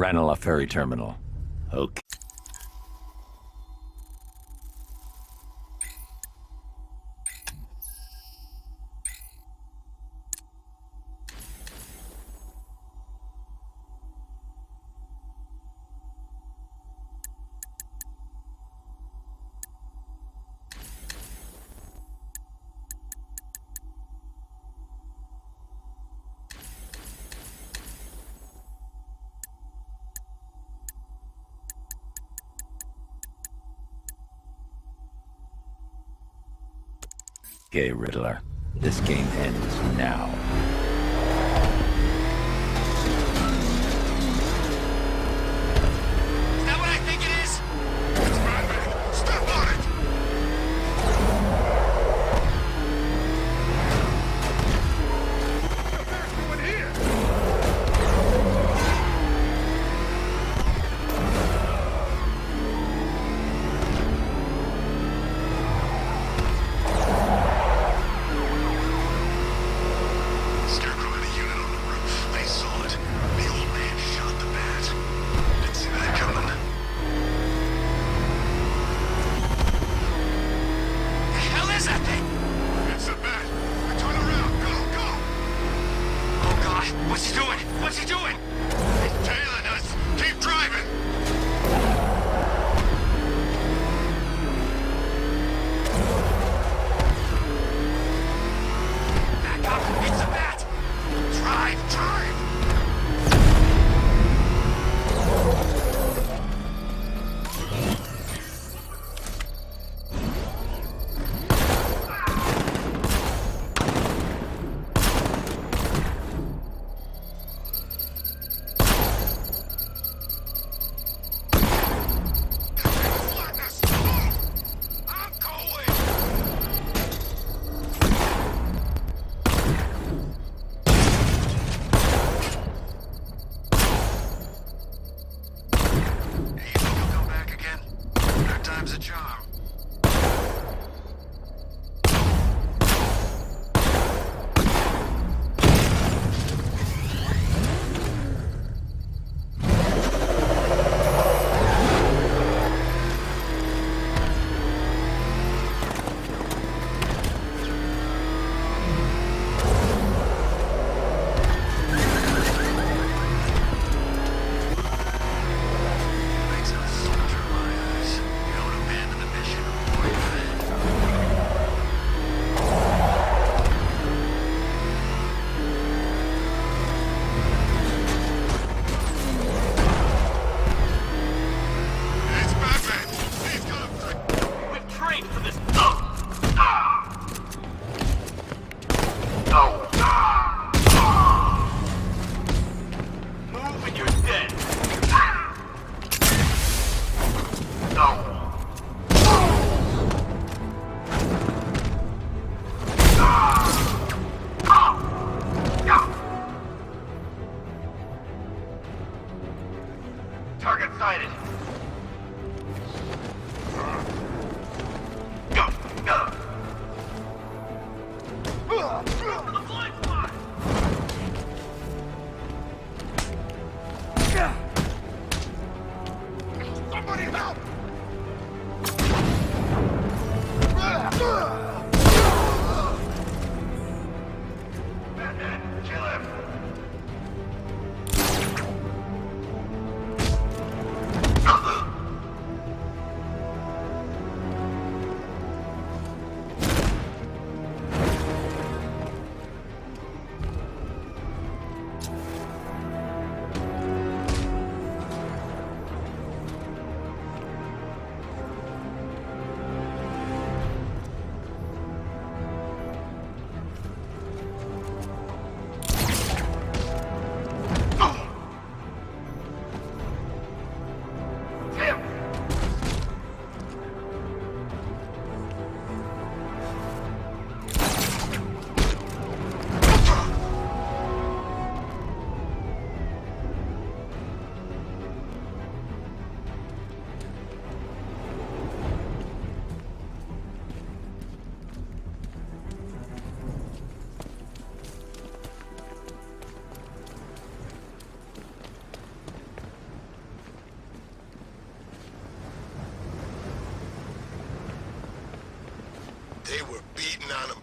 Ranelagh Ferry Terminal. Okay. Okay, Riddler. This game ends now. Is that what I think it is? It's Batman! Step on it! There's no one here! Scarecrow had a unit on the roof. They saw it. The old man shot the bat. Didn't see that coming. The hell is that thing? It's a bat. Turn around. Go, go! Oh God, what's he doing? What's he doing? He's tailing us. Keep driving. Back up. It's a bat. Drive, drive. Flatness. Move. I'm going. You think he'll come back again? Third time's a charm. Makes him a soldier in my eyes. You don't abandon the mission or you're dead. It's Batman! He's gonna... We've trained for this. Move and you're dead. Target sighted. To the blind spot. Somebody help! Batman, kill him.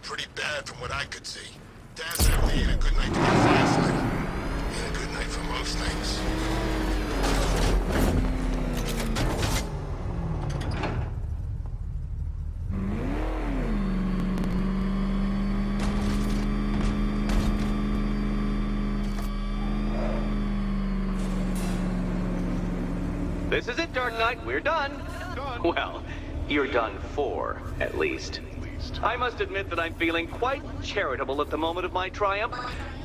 pretty bad from what I could see. Definitely ain't a good night to get firefighting. Ain't a good night for most things. This is it, Dark Knight. We're done. Well, you're done for, at least. I must admit that I'm feeling quite charitable at the moment of my triumph.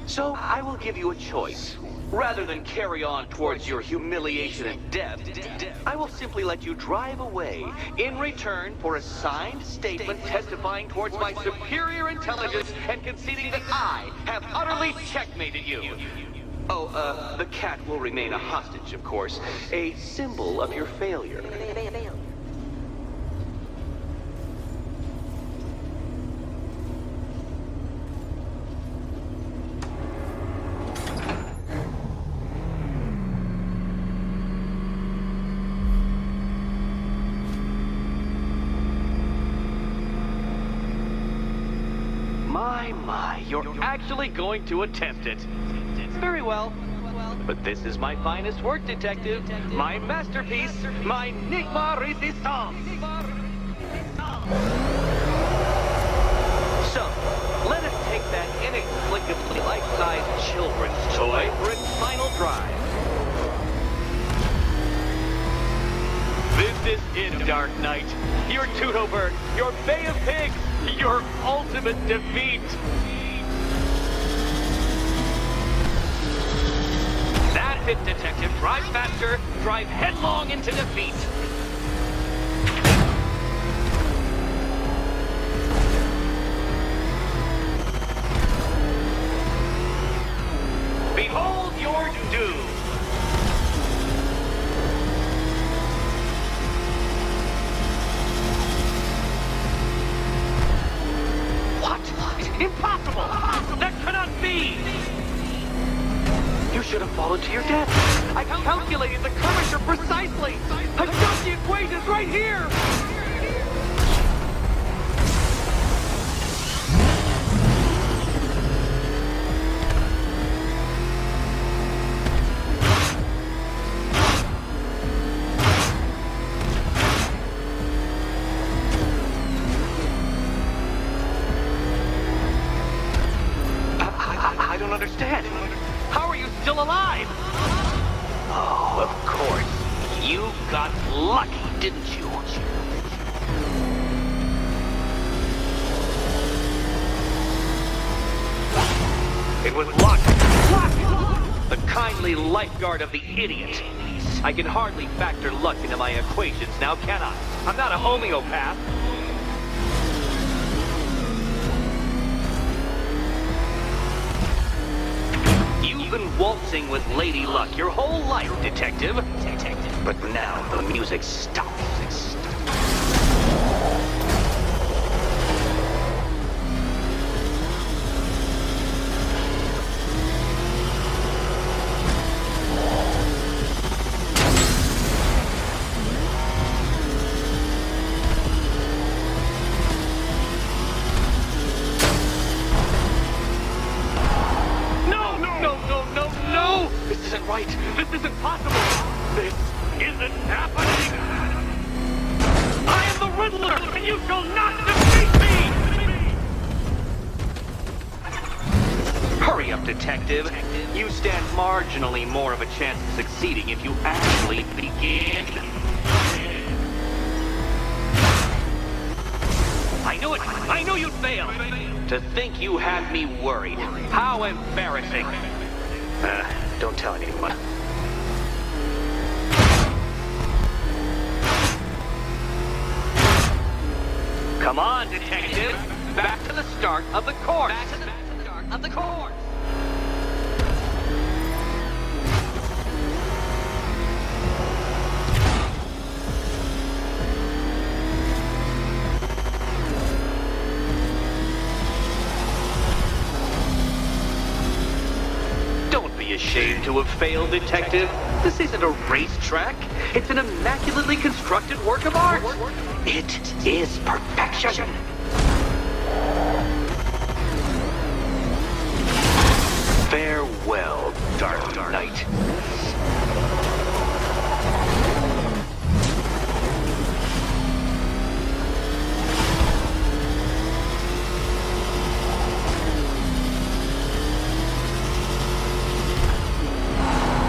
So I will give you a choice. Rather than carry on towards your humiliation and death, I will simply let you drive away in return for a signed statement testifying towards my superior intelligence and conceding that I have utterly checkmated you. Oh, the cat will remain a hostage, of course. A symbol of your failure. My, you're actually going to attempt it. Very well. But this is my finest work, Detective. My masterpiece, my Enigma Resistance. So, let us take that inexplicably life-sized children's toy for its final drive. This is it, Dark Knight. Your Tutobird, your Bay of Pigs, your ultimate defeat. That's it, Detective. Drive faster. Drive headlong into defeat. Behold your doom. What? Impossible! That cannot be! You should have fallen to your death. I calculated the curvature precisely. I've got the equations right here. I don't understand. How are you still alive? Oh, of course. You got lucky, didn't you? It was luck. Luck! The kindly lifeguard of the idiot. I can hardly factor luck into my equations now, can I? I'm not a homeopath. You've been waltzing with Lady Luck your whole life, Detective. But now the music stops. No! This isn't right. This isn't possible. This isn't happening. I am the Riddler, and you shall not defeat me! Hurry up, Detective. You stand marginally more of a chance of succeeding if you actually begin. I knew it! I knew you'd fail! To think you had me worried. How embarrassing. Don't tell anyone. Come on, Detective! Back to the start of the course! Back to the start of the course! Don't be ashamed to have failed, Detective. This isn't a racetrack. It's an immaculately constructed work of art. It is perfection. Farewell, Dark Knight.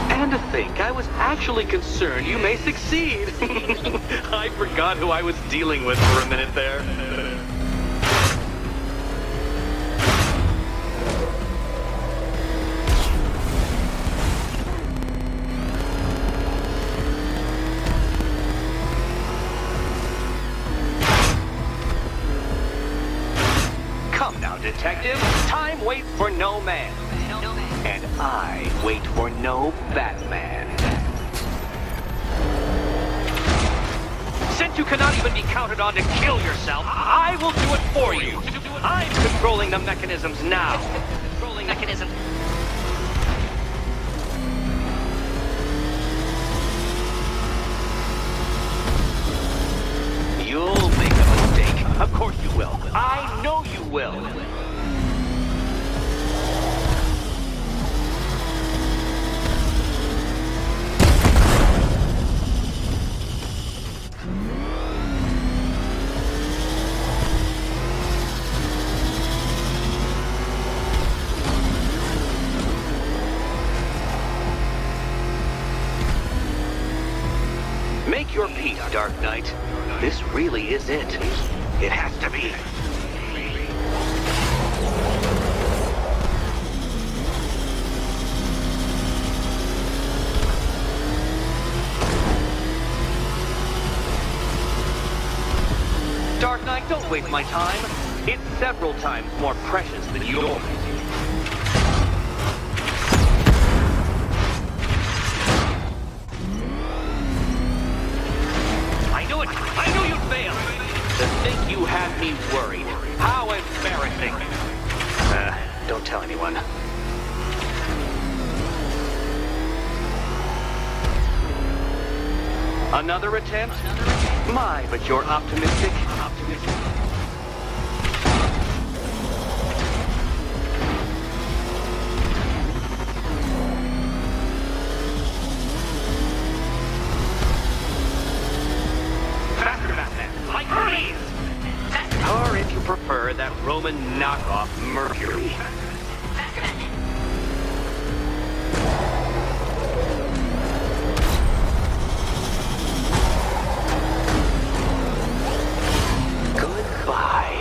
And to think, I was actually concerned you may succeed. I forgot who I was dealing with for a minute there. Come now, detective. Time waits for no man. And I wait for no Batman. Since you cannot even be counted on to kill yourself, I will do it for you. I'm controlling the mechanisms now. Controlling mechanisms. You'll make a mistake. Of course you will. I know you will. Make your peace, Dark Knight. This really is it. It has to be. Dark Knight, don't waste my time. It's several times more precious than yours. I knew you'd fail. To think you had me worried. How embarrassing. Don't tell anyone. Another attempt? My, but you're optimistic. Or if you prefer, that Roman knockoff Mercury. Goodbye.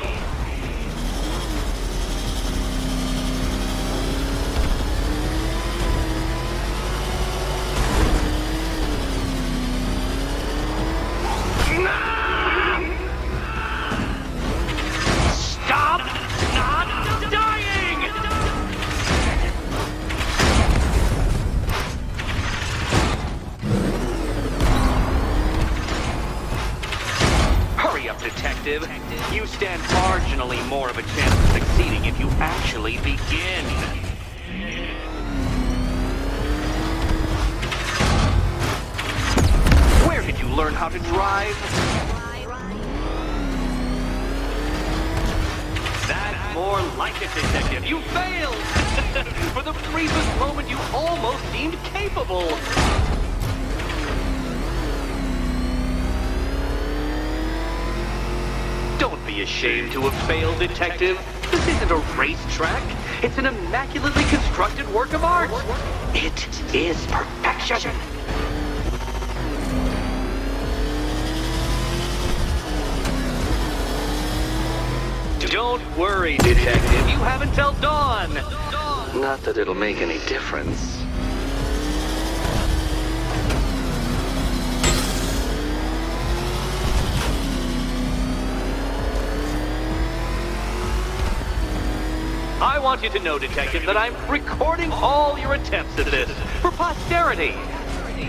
Detective, you stand marginally more of a chance of succeeding if you actually begin. Where did you learn how to drive? That's more like it, Detective. You failed! For the briefest moment, you almost seemed capable. Don't be ashamed to have failed, Detective. This isn't a racetrack. It's an immaculately constructed work of art. It is perfection. Don't worry, Detective. You have until dawn. Not that it'll make any difference. I want you to know, Detective, that I'm recording all your attempts at this for posterity.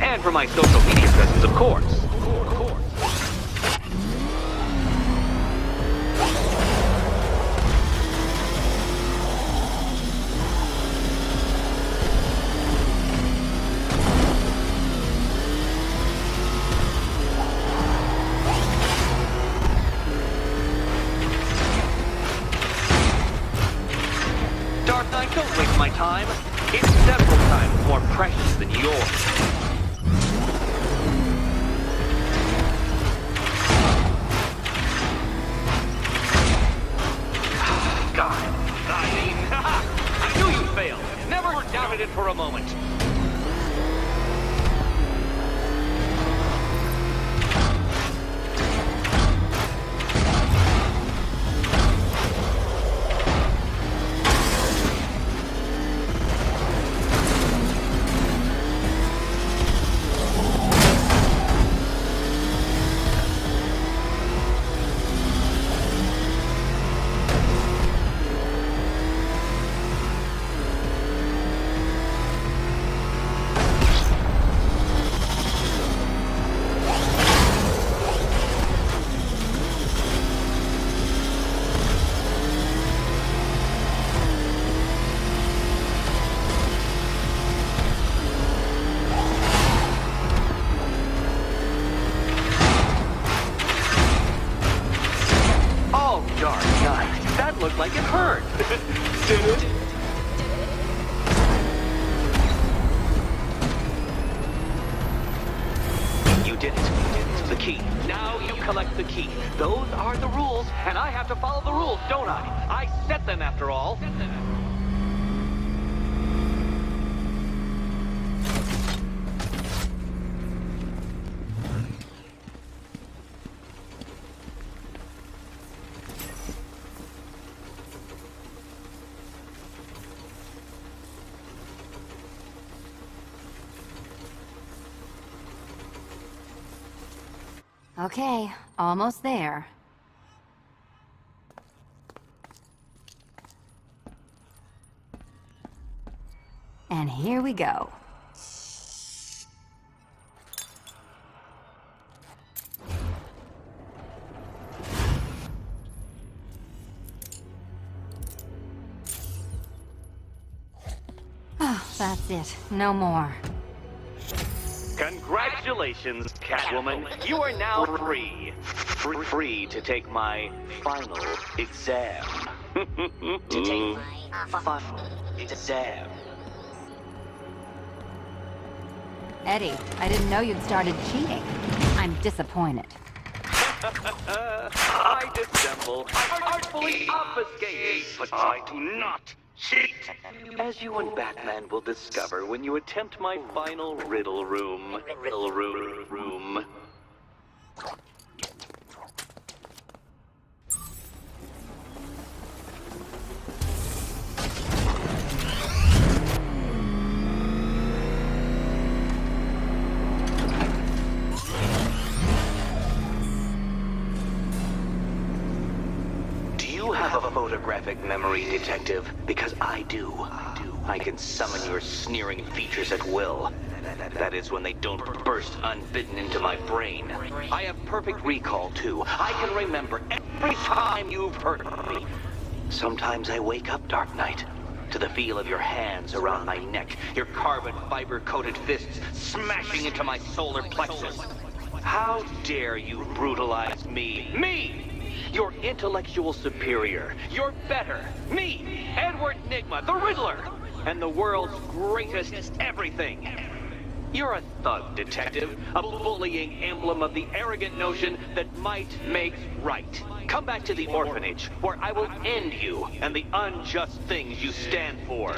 And for my social media presence, of course. Dark Knight, don't waste my time. It's several times more precious than yours. God, I mean, I knew you'd fail. Never doubted it for a moment. Looked like it hurt. Did it? You did it. The key. Now you collect the key. Those are the rules, and I have to follow the rules, don't I? I set them after all. Okay, almost there. And here we go. Oh, that's it. No more. Congratulations, Catwoman. You are now free. Free to take my final exam. To take my final exam. Eddie, I didn't know you'd started cheating. I'm disappointed. I dissemble. I artfully obfuscate. But I do not cheat. As you and Batman will discover when you attempt my final riddle room. Riddle room. Do you have a photographic memory, Detective? Because I do. I can summon your sneering features at will. That is when they don't burst unbidden into my brain. I have perfect recall, too. I can remember every time you've hurt me. Sometimes I wake up, Dark Knight, to the feel of your hands around my neck, your carbon fiber-coated fists smashing into my solar plexus. How dare you brutalize me? Me! Your intellectual superior. You're better. Me, Edward Nygma, the Riddler, and the world's greatest everything. You're a thug, Detective, a bullying emblem of the arrogant notion that might makes right. Come back to the orphanage, where I will end you and the unjust things you stand for.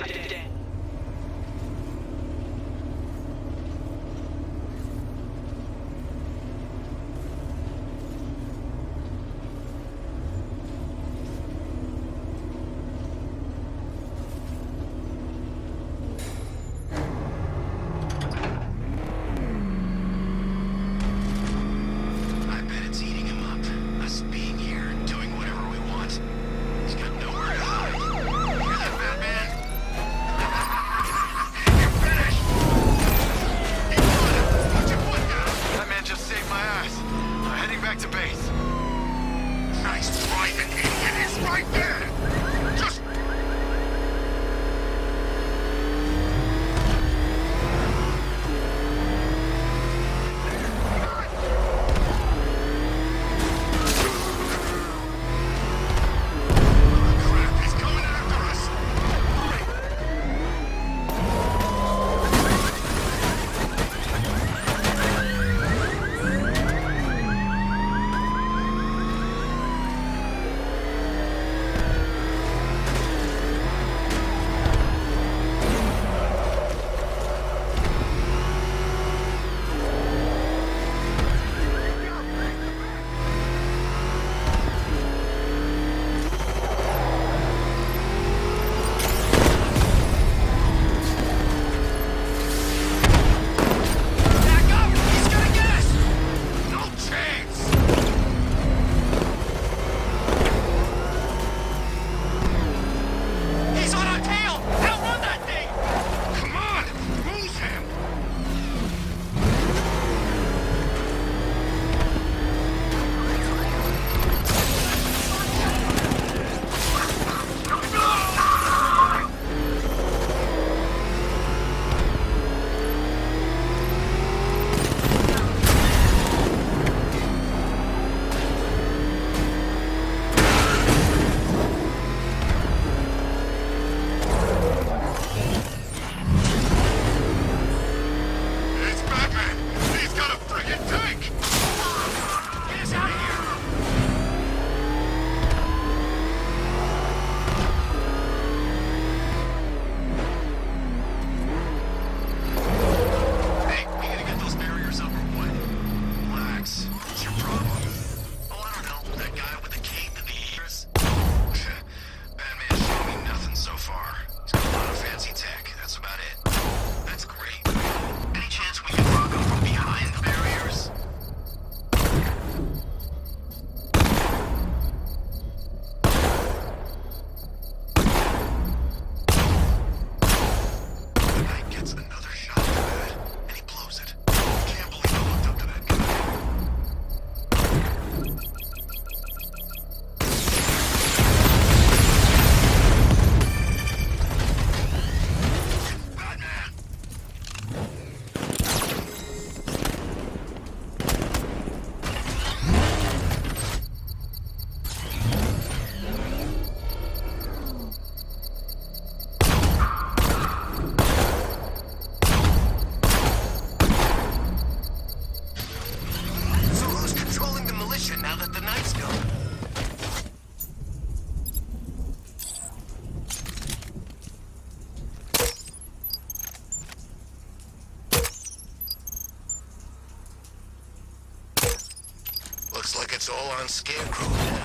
Looks like it's all on Scarecrow now.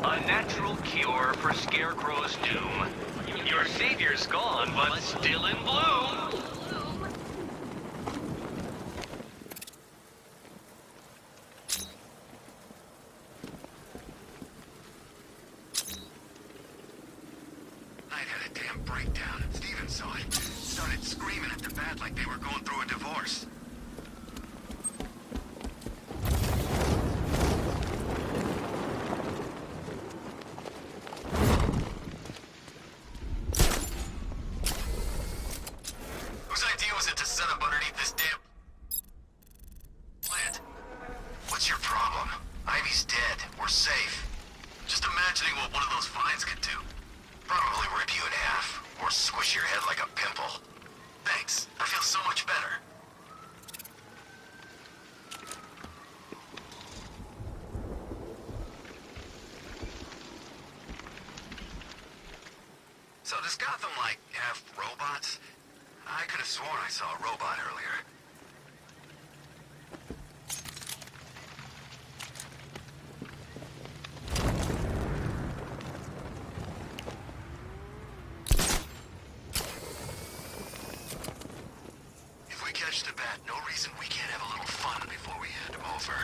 A natural cure for Scarecrow's doom. Your savior's gone, but still in bloom. Knight had a damn breakdown. Steven saw it. Started screaming at the bat like they were going through a divorce. Whose idea was it to set up underneath this damn plant? What's your problem? Ivy's dead. We're safe. Just imagining what one of those vines could do. Probably rip you in half, or squish your head like a pimple. Thanks. I feel so much better. So does Gotham, like, have robots? I could have sworn I saw a robot earlier. If we catch the bat, no reason we can't have a little fun before we hand him over.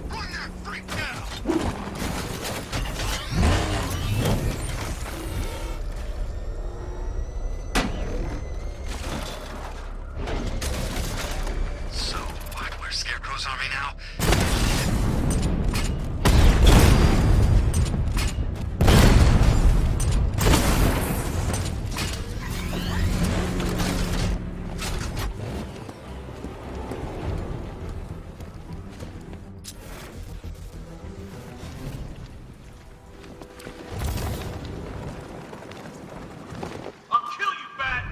Run that freak down! So, what? We're Scarecrow's army now? I'll kill you, Bat!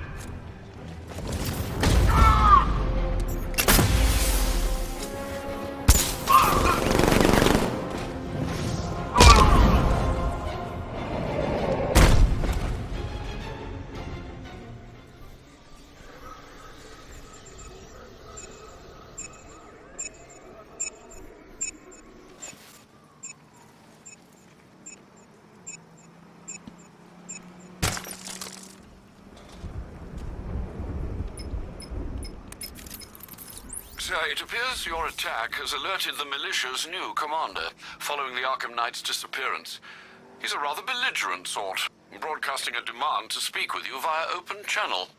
Sir, it appears your attack has alerted the militia's new commander, following the Arkham Knight's disappearance. He's a rather belligerent sort, broadcasting a demand to speak with you via open channel.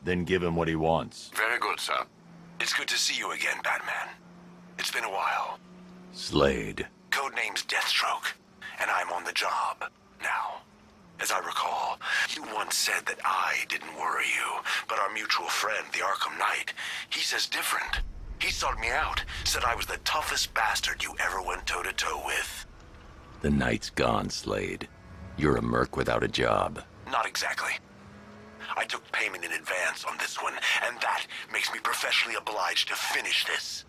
Then give him what he wants. Very good, sir. It's good to see you again, Batman. It's been a while. Slade. Codename's Deathstroke, and I'm on the job now. As I recall, you once said that I didn't worry you, but our mutual friend, the Arkham Knight, he says different. He sought me out, said I was the toughest bastard you ever went toe-to-toe with. The night's gone, Slade. You're a merc without a job. Not exactly. I took payment in advance on this one, and that makes me professionally obliged to finish this.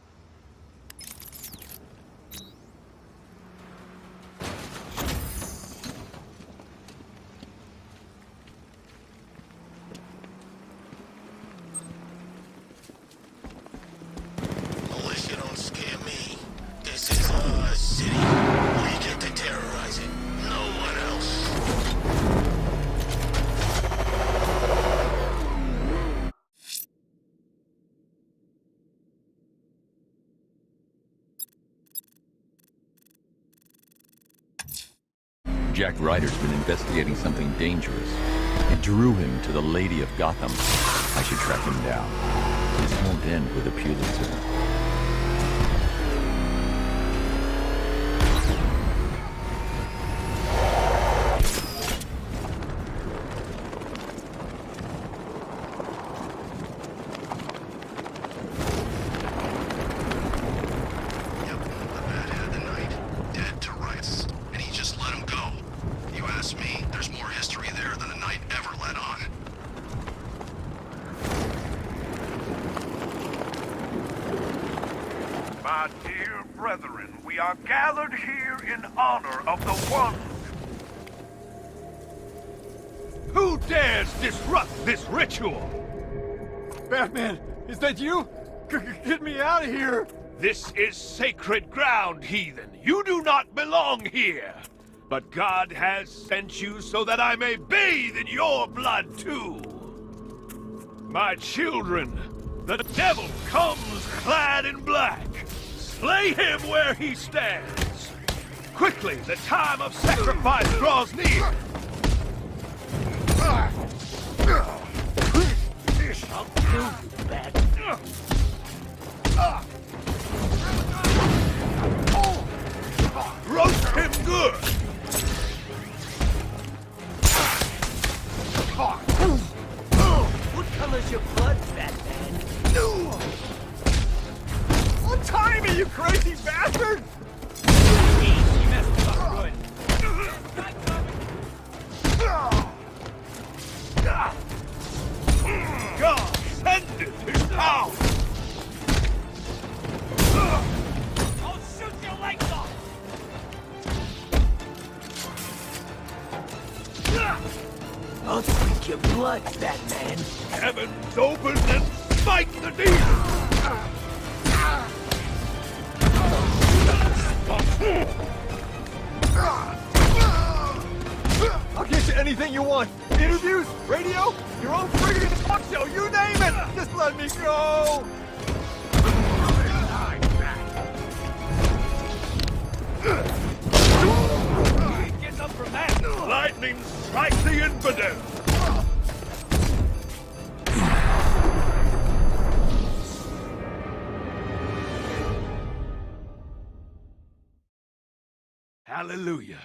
Jack Ryder's been investigating something dangerous. It drew him to the Lady of Gotham. I should track him down. This won't end with a Pulitzer. My dear brethren, we are gathered here in honor of the one. Who dares disrupt this ritual? Batman, is that you? Get me out of here! This is sacred ground, heathen. You do not belong here. But God has sent you so that I may bathe in your blood too. My children, the devil comes clad in black. Slay him where he stands. Quickly, the time of sacrifice draws near. I'll kill you, bad. Roast him good. What color's your blood, Batman? Untie me, you crazy bastard! You messed up good. God, send it his power. I'll shoot your legs off! I'll drink your blood, Batman. Heavens open and smite the demon. I'll get you anything you want. Interviews, radio, your own friggin' talk show, you name it! Just let me go! Get up from that. Lightning strike the infidel. Hallelujah.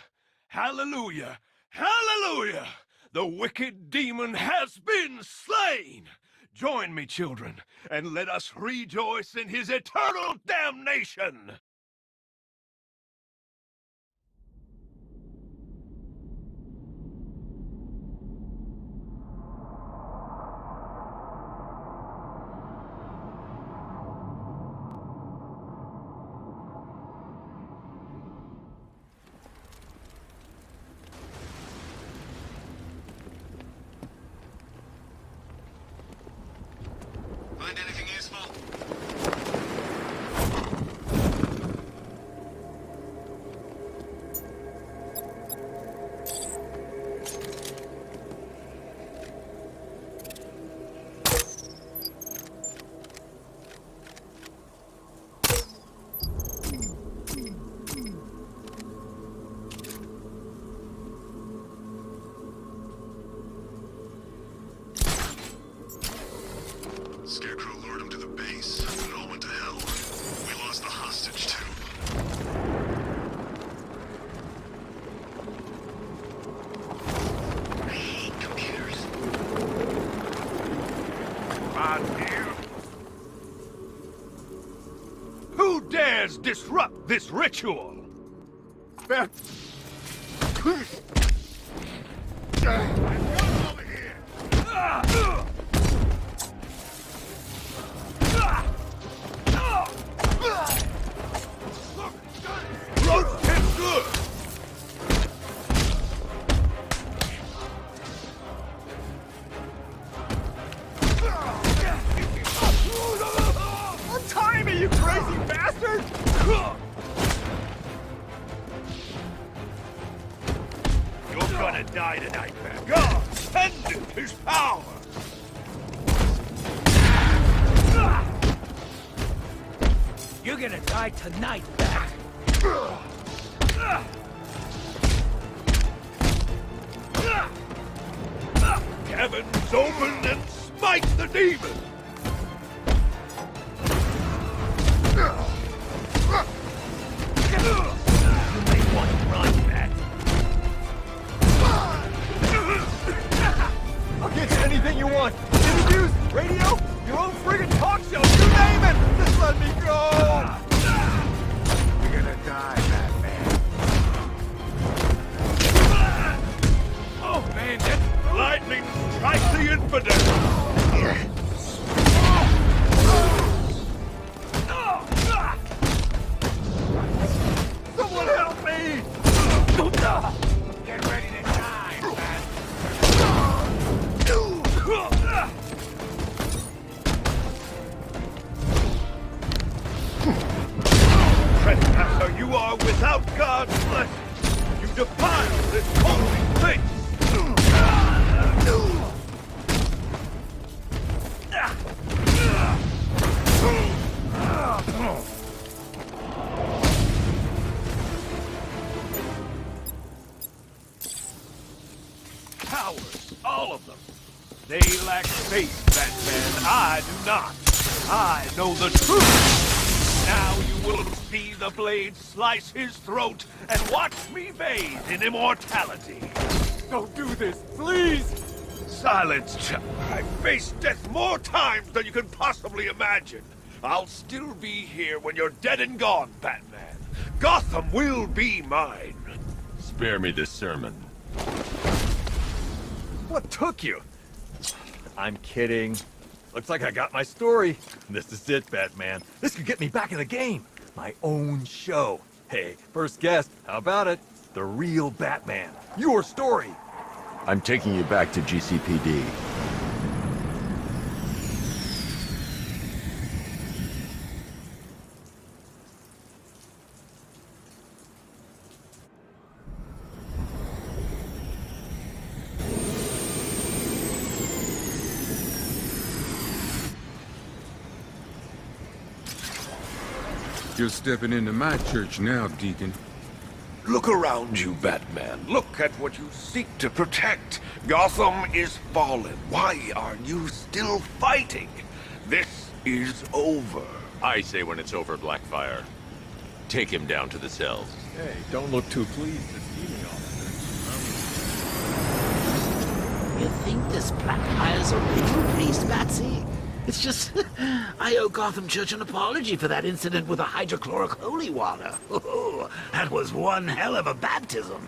Hallelujah. Hallelujah. The wicked demon has been slain. Join me, children, and let us rejoice in his eternal damnation. Find anything useful? Scarecrow lured him to the base, and all went to hell. We lost the hostage, too. I hate computers. My dear. Who dares disrupt this ritual? Bat... Over here. Roast him good! Untie me, you crazy bastard! You're gonna die tonight, man. God, send it his power! You're gonna die tonight, Bat. eyes open and smite the demon! You may want to run, Matt. I'll get you anything you want. Interviews, radio, your own friggin' talk show, you name it! Just let me go! You're gonna die, Batman. Oh, man, that lightning strikes the infidel! Someone help me! Get ready to die, man! Trespasser, you are without God's blessing. You defile this holy place. Cowards, all of them. They lack faith, Batman. I do not. I know the truth. Now you will see the blade slice his throat and watch me bathe in immortality. Don't do this, please! Silence, chap. I faced death more times than you can possibly imagine. I'll still be here when you're dead and gone, Batman. Gotham will be mine. Spare me this sermon. What took you? I'm kidding. Looks like I got my story. This is it, Batman. This could get me back in the game. My own show. Hey, first guest, how about it? The real Batman. Your story. I'm taking you back to GCPD. You're stepping into my church now, Deacon. Look around you, Batman. Look at what you seek to protect. Gotham is fallen. Why are you still fighting? This is over. I say when it's over, Blackfire. Take him down to the cells. Hey, don't look too pleased to see me, officer. You think this Blackfire's a real priest, Batsy? It's just, I owe Gotham Church an apology for that incident with the hydrochloric holy water. That was one hell of a baptism.